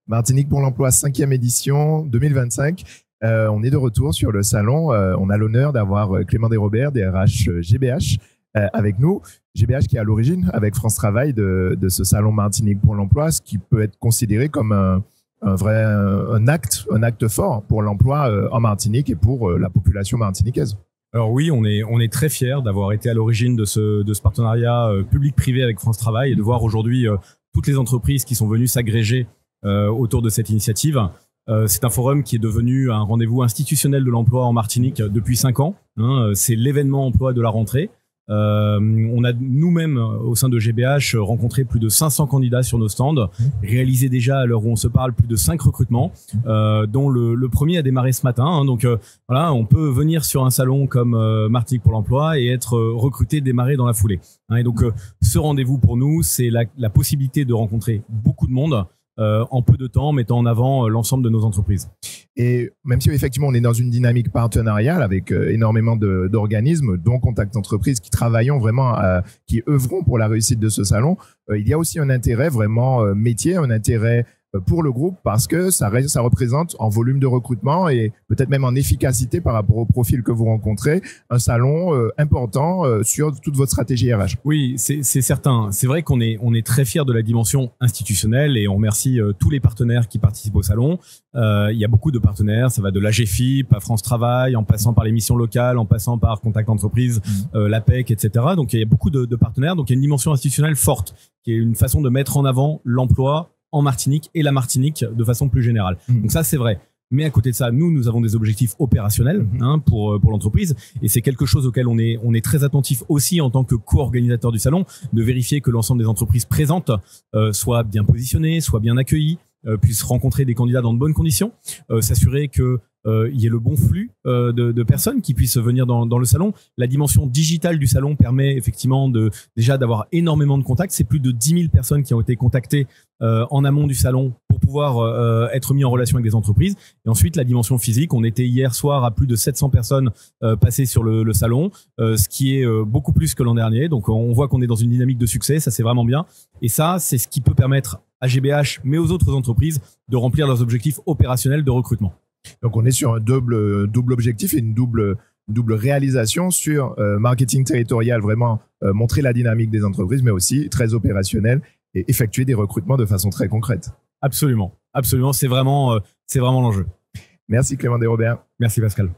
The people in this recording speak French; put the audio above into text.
Martinique pour l'emploi, 5e édition 2025. On est de retour sur le salon. On a l'honneur d'avoir Clément Desrobert, DRH GBH, avec nous. GBH qui est à l'origine, avec France Travail, de ce salon Martinique pour l'emploi, ce qui peut être considéré comme un acte fort pour l'emploi en Martinique et pour la population martiniquaise. Alors oui, on est très fiers d'avoir été à l'origine de ce partenariat public-privé avec France Travail et de voir aujourd'hui toutes les entreprises qui sont venues s'agréger autour de cette initiative. C'est un forum qui est devenu un rendez-vous institutionnel de l'emploi en Martinique depuis 5 ans. C'est l'événement emploi de la rentrée. On a nous-mêmes au sein de GBH rencontré plus de 500 candidats sur nos stands, réalisé déjà à l'heure où on se parle plus de 5 recrutements, dont le premier a démarré ce matin. Donc voilà, on peut venir sur un salon comme Martinique pour l'emploi et être recruté, démarrer dans la foulée. Et donc ce rendez-vous pour nous, c'est la possibilité de rencontrer beaucoup de monde en peu de temps, mettant en avant l'ensemble de nos entreprises. Et même si effectivement on est dans une dynamique partenariale avec énormément d'organismes, dont Contact Entreprise, qui travaillons vraiment, qui œuvront pour la réussite de ce salon, il y a aussi un intérêt vraiment métier, un intérêt pour le groupe parce que ça représente en volume de recrutement et peut-être même en efficacité par rapport au profil que vous rencontrez, un salon important sur toute votre stratégie RH. Oui, c'est certain. C'est vrai qu'on est très fiers de la dimension institutionnelle et on remercie tous les partenaires qui participent au salon. Il y a beaucoup de partenaires, ça va de l'AGFIP à France Travail, en passant par les missions locales, en passant par Contact Entreprise, l'APEC, etc. Donc il y a beaucoup de partenaires. Donc il y a une dimension institutionnelle forte qui est une façon de mettre en avant l'emploi en Martinique et la Martinique de façon plus générale. Donc ça, c'est vrai. Mais à côté de ça, nous avons des objectifs opérationnels pour l'entreprise et c'est quelque chose auquel on est très attentif aussi en tant que co-organisateur du salon, de vérifier que l'ensemble des entreprises présentes soient bien positionnées, soient bien accueillies, puissent rencontrer des candidats dans de bonnes conditions, s'assurer que il y ait le bon flux de personnes qui puissent venir dans le salon. La dimension digitale du salon permet effectivement déjà d'avoir énormément de contacts. C'est plus de 10 000 personnes qui ont été contactées en amont du salon pour pouvoir être mis en relation avec des entreprises. Et ensuite, la dimension physique. On était hier soir à plus de 700 personnes passées sur le salon, ce qui est beaucoup plus que l'an dernier. Donc, on voit qu'on est dans une dynamique de succès. Ça, c'est vraiment bien. Et ça, c'est ce qui peut permettre à GBH, mais aux autres entreprises, de remplir leurs objectifs opérationnels de recrutement. Donc, on est sur un double objectif et une double réalisation sur marketing territorial, vraiment montrer la dynamique des entreprises, mais aussi très opérationnel et effectuer des recrutements de façon très concrète. Absolument, absolument, c'est vraiment l'enjeu. Merci Clément Desrobert. Merci Pascal.